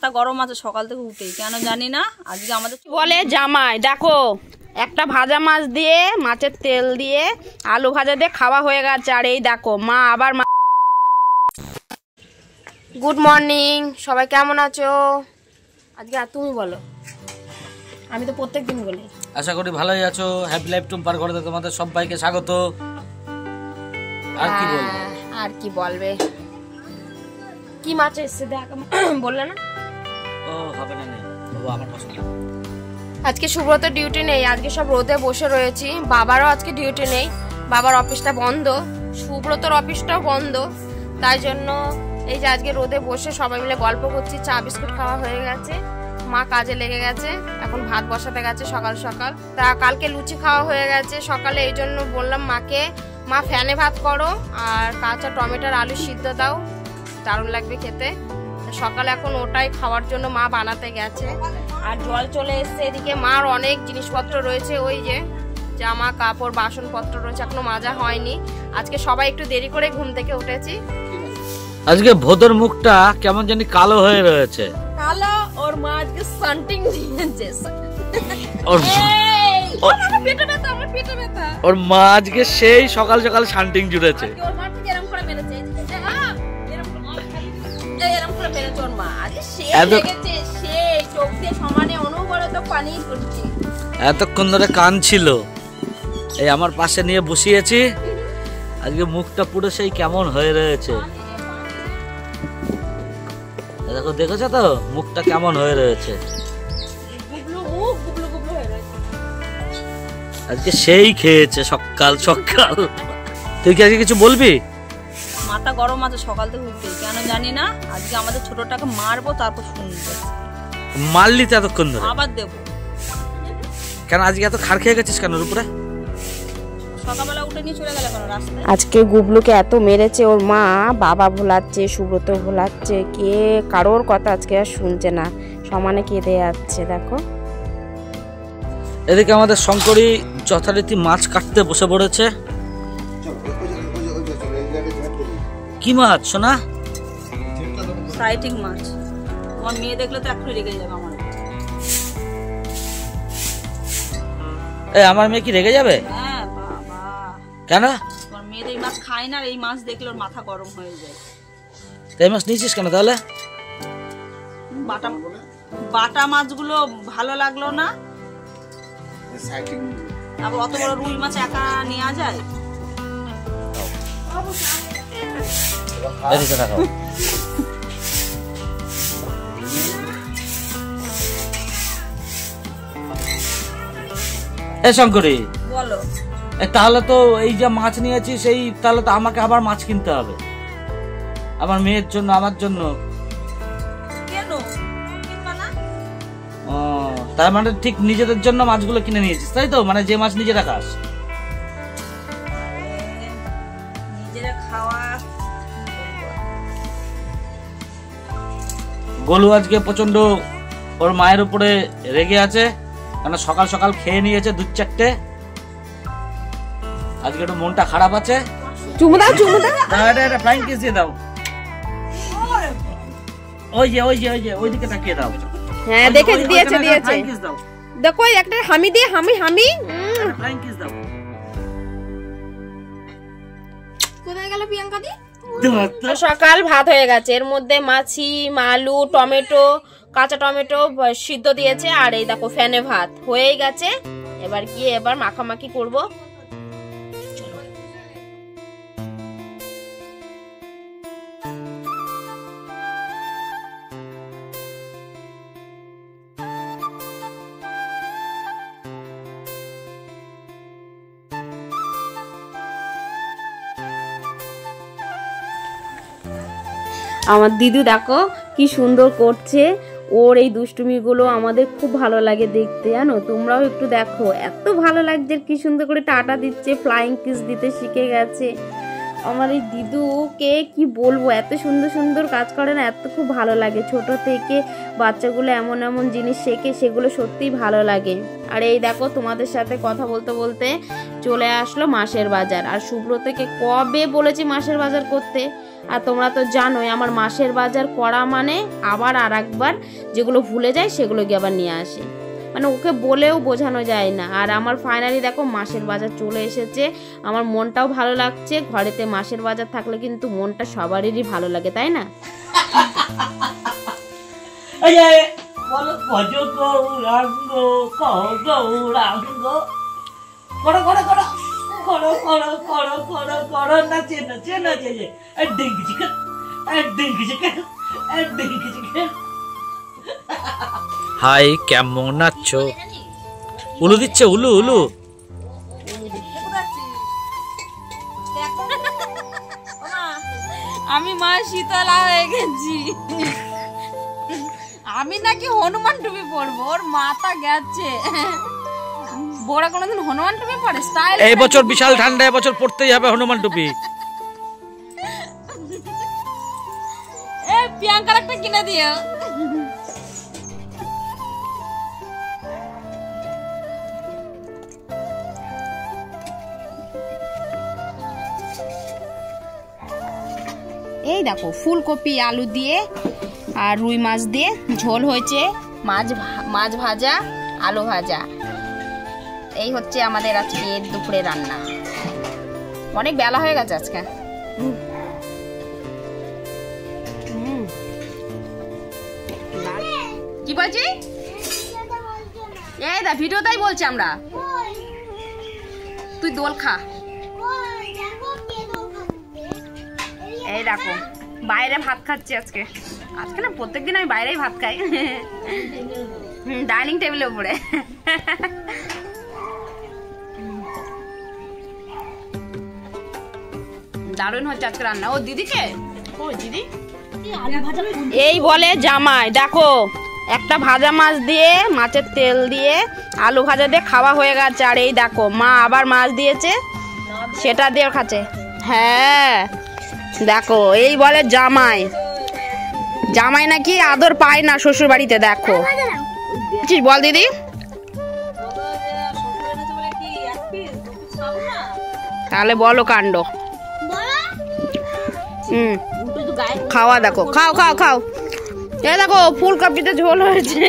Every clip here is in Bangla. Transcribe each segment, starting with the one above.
মাথা গরম আছে সকাল থেকে উঠেই, কেন জানি না। আজকে আমাদের বলে জামাই দেখো একটা ভাজা মাছ দিয়ে মাছের তেল দিয়ে আলু ভাজা দিয়ে খাওয়া হয়ে গেছে। আর এই দেখো মা আবার গুড মর্নিং, সবাই কেমন আছো? আজকে আর তুমি বলো, আমি তো প্রত্যেক দিন বলি। আশা করি ভালোই আছো। হ্যাপি লাইফ টুম্পার ঘরে তোমাদের সবাইকে স্বাগত। আর কি বলবো, আর কি বলবে, কি মাছ এসছে দেখ বললে না? ও হবে না, নেই ও আমার পছন্দ। আজকে সুব্রত ডিউটি নেই, আজকে সব রোদে বসে রয়েছি। বাবারও আজকে ডিউটি নেই, বাবার অফিসটা বন্ধ, সুব্রতর অফিসটাও বন্ধ। তাই জন্য এই যে আজকে রোদে বসে সবাই মিলে গল্প করছি। চা বিস্কুট খাওয়া হয়ে গেছে, মা কাজে লেগে গেছে, এখন ভাত বসাতে গেছে সকাল সকাল। তা কালকে লুচি খাওয়া হয়ে গেছে সকালে, এই জন্য বললাম মাকে, মা ফ্যানে ভাত করো আর কাঁচা টমেটোর আলু সিদ্ধ দাও, দারুণ লাগবে খেতে। সকালে এখন ওটাই খাওয়ার জন্য মা বানাতে গেছে। আর জল চলে এসছে এদিকে, মার অনেক জিনিসপত্র রয়েছে, ওই যে জামা কাপড় বাসনপত্র রয়েছে, এখনো মাজা হয়নি। আজকে সবাই একটু দেরি করে ঘুম থেকে উঠেছি। আজকে ভোদর মুখটা কেমন জানি কালো হয়ে রয়েছে। কালো ওর মা আজকে সানটিং দিয়েছে। ওর মা আজকে সেই সকাল সকাল শান্টিং জুড়েছে। এতক্ষণ ধরে কান ছিল, এই আমার পাশে নিয়ে বসিয়েছি। আজকে মুখটা পুরো সেই কেমন হয়ে রয়েছে, দেখো, দেখেছো তো মুখটা কেমন হয়ে রয়েছে। আজকে সেই খেয়েছে সকাল সকাল। তুই কি আজকে কিছু বলবি? মাথা গরম আছে সকাল থেকে উঠেই, কেন জানি না। আজকে আমাদের ছোটটাকে মারবো, তারপর শুনবে। মারলি তো এতক্ষণ ধরে, আবার দেবো। কেন আজকে এত খার খেয়ে গেছিস কেন উপরে? সকালবেলা উঠে নিয়ে চলে গেল কেন রাস্তায়? আজকে গুবলুকে এত মেরেছে ওর মা, বাবা ভোলাচ্ছে, সুব্রত ভোলাচ্ছে, কে কারোর কথা আজকে আর শুনছে না, সমানে কেঁদে যাচ্ছে। দেখো এদিকে আমাদের শঙ্করী যথারীতি মাছ কাটতে বসে পড়েছে। কি মাছ সোনা? সাইটিং মাছ। আমার মেয়ে দেখলে তো এখনই রেগে যাবে আমার। আমার মেয়ে কি রেগে যাবে? হ্যাঁ বাবা। কেন? আমার মেয়ে এই মাছ খায় না, এই মাছ দেখলে ওর মাথা গরম হয়ে যায়। এই মাছ নিয়েছিস কেন তাহলে? বাটা মাছগুলো ভালো লাগলো না, আবার অত বড় রুই মাছ একা নেওয়া যায়? শঙ্করী বলো। তাহলে তো এই যে মাছ নিয়েছি, সেই তাহলে তো আমাকে আবার মাছ কিনতে হবে আমার মেয়ের জন্য, আমার জন্য। কেন কিনবা না? ও তার মানে ঠিক নিজেদের জন্য মাছগুলো কিনে নিয়েছিস তাই তো? মানে যে মাছ নিজেরা খাস, নিজেরা খাওয়া। গোলু আজকে প্রচন্ড ওর মায়ের উপরে রেগে আছে, কারণ সকাল সকাল খেয়ে নিয়েছে 2-4টে। আজকে একটু মনটা খারাপ আছে। চুমু দাও, চুমু দাও, এটা ফ্লাইং কিস দিয়ে দাও। ওই যে ওই যে ওই যে ওইদিকে তাকিয়ে দাও। হ্যাঁ দেখে দিয়েছে, দিয়েছে। দেখো একটা হামি দিয়ে, হামি হামি। ফ্লাইং কিস দাও। কোথায় গেল প্রিয়াঙ্কা দি? সকাল ভাত হয়ে গেছে, এর মধ্যে মাছি, আলু, টমেটো, কাঁচা টমেটো সিদ্ধ দিয়েছে। আর এই দেখো ফ্যানে ভাত হয়ে গেছে। এবার গিয়ে এবার মাখামাখি করব। আমার দিদু দেখো কি সুন্দর করছে, ওর এই দুষ্টুমিগুলো আমাদের খুব ভালো লাগে দেখতে, জানো। তোমরাও একটু দেখো, এত ভালো লাগছে, কি সুন্দর করে টাটা দিচ্ছে, ফ্লাইং কিস দিতে শিখে গেছে। আমার এই দিদুকে কি বলবো, এত সুন্দর সুন্দর কাজ করে না, এত খুব ভালো লাগে। ছোট থেকে বাচ্চাগুলো এমন এমন জিনিস শেখে, সেগুলো সত্যিই ভালো লাগে। আর এই দেখো তোমাদের সাথে কথা বলতে বলতে চলে আসলো মাসের বাজার। আর সুব্রতকে কবে বলেছি মাসের বাজার করতে, আর তোমরা তো জানোই আমার মাসের বাজার করা মানে আবার আর একবার যেগুলো ভুলে যায় সেগুলো গিয়ে আবার নিয়ে আসে, মানে ওকে বলেও বোঝানো যায় না। আর আমার ফাইনালি দেখো মাসের বাজার চলে এসেছে, আমার মনটাও ভালো লাগছে। ঘরেতে মাসের বাজার থাকলে কিন্তু মনটা সবারই ভালো লাগে, তাই না? হাই, কেমন নাচছো? উলু দিচ্ছে, উলু উলু। আমি মা শীতলা হয়ে গেছি, আমি নাকি হনুমান টুপি পরবো, ওর মাথা গেছে। বড় কোনদিন হনুমান টুপি পরে স্টাইল। এই বছর বিশাল ঠান্ডা, এবছর পড়তেই হবে হনুমান টুপি। এ প্রিয়াঙ্কার একটা কিনে দিও। এই দেখো ফুলকপি আলু দিয়ে আর রুই মাছ দিয়ে ঝোল হয়েছে, মাছ ভাজা, আলু ভাজা। এই হচ্ছে আমাদের আজকে দুপুরে রান্না। অনেক বেলা হয়ে গেছে আজকে। কি বলছি? এই দা ভিডিওটাই বলছি আমরা। তুই দোল খা। এই দেখো বাইরে ভাত খাচ্ছি আজকে। আজকে না প্রত্যেকদিন আমি বাইরেই ভাত খাই, ডাইনিং টেবিলের উপরে। দারুণ হচ্ছে আজকে রান্না। ও দিদিকে, ও দিদি এই বলে জামাই। দেখো একটা ভাজা মাছ দিয়ে, মাছের তেল দিয়ে আলু ভাজা দিয়ে খাওয়া হয়ে গেছে। আর এই দেখো মা আবার মাছ দিয়েছে, সেটা দিয়ে খাচ্ছে। হ্যাঁ দেখো এই বলে জামাই। জামাই নাকি আদর পায় না শ্বশুর বাড়িতে। দেখো বল দিদি। তাহলে বলো কাণ্ড। খাওয়া দেখো, খাও খাও খাও। এই দেখো ফুলকপিতে ঝোল হয়েছে।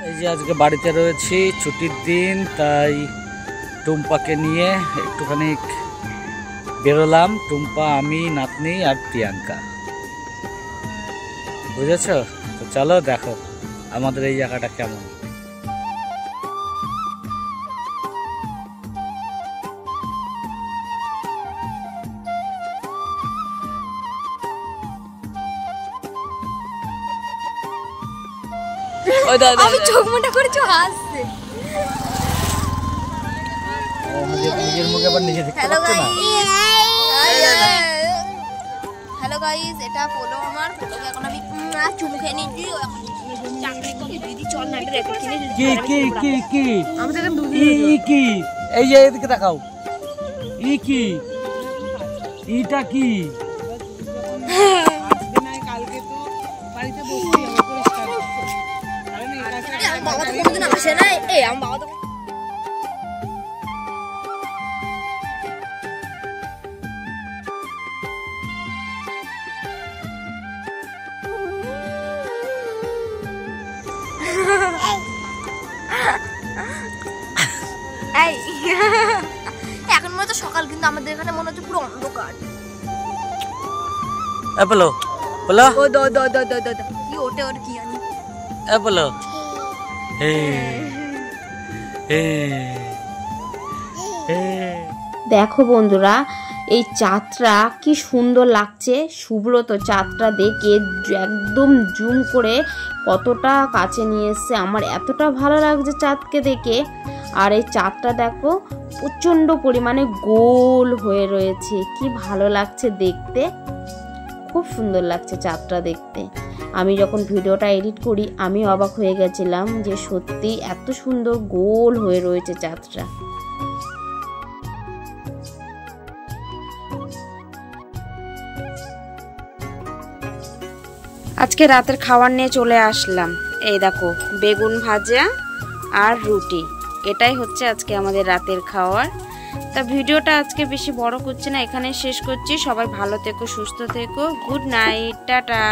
এই যে আজকে বাড়িতে রয়েছি, ছুটির দিন, তাই টুম্পাকে নিয়ে একটুখানি বেরোলাম। টুম্পা, আমি, নাতনি আর প্রিয়াঙ্কা, বুঝেছ? তো চলো দেখো আমাদের এই জায়গাটা কেমন। আমি চোখ মোটা করেছি, হাসছে। নিজের মুখে আবার নিজে দেখতে পাচ্ছ না। হ্যালো গাইস, এটা পোলো আমার। পোলোকে এখন আমি চুমু খেয়ে নিচ্ছি। চাকরি করে দিদি চল না একটা রেকর্ড কিনে দিদি। কি কি কি কি আমাদের দুধ ই কি? এই যে এদিকে তাকাও। ই কি? ইটা কি? কালকে তো বাড়িতে বসতেই হবে, পরিষ্কার করতে। আমার বাবা তো কোনোদিন আসে না। এই আমার বাবা তো এখন মনে হচ্ছে সকাল, কিন্তু আমাদের এখানে মনে হচ্ছে পুরো অন্ধকার। বলো বলো ও দ দ দ দ দ কি ওটে ওর কি জানি। বলো দেখো বন্ধুরা, এই চাঁদটা কি সুন্দর লাগছে। সুব্রত চাঁদটা দেখে একদম জুম করে কতটা কাছে নিয়ে এসছে। আমার এতটা ভালো লাগছে চাঁদকে দেখে। আর এই চাঁদটা দেখো প্রচণ্ড পরিমাণে গোল হয়ে রয়েছে, কি ভালো লাগছে দেখতে, খুব সুন্দর লাগছে চাঁদটা দেখতে। আমি যখন ভিডিওটা এডিট করি আমি অবাক হয়ে গেছিলাম যে সত্যি এত সুন্দর গোল হয়ে রয়েছে চাঁদটা। আজকে রাতের খাবার নিয়ে চলে আসলাম। এই দেখো বেগুন ভাজা আর রুটি, এটাই হচ্ছে আজকে আমাদের রাতের খাবার। তা ভিডিওটা আজকে বেশি বড় করছি না, এখানে শেষ করছি। সবাই ভালো থেকো, সুস্থ থেকো, গুড নাইট, টাটা।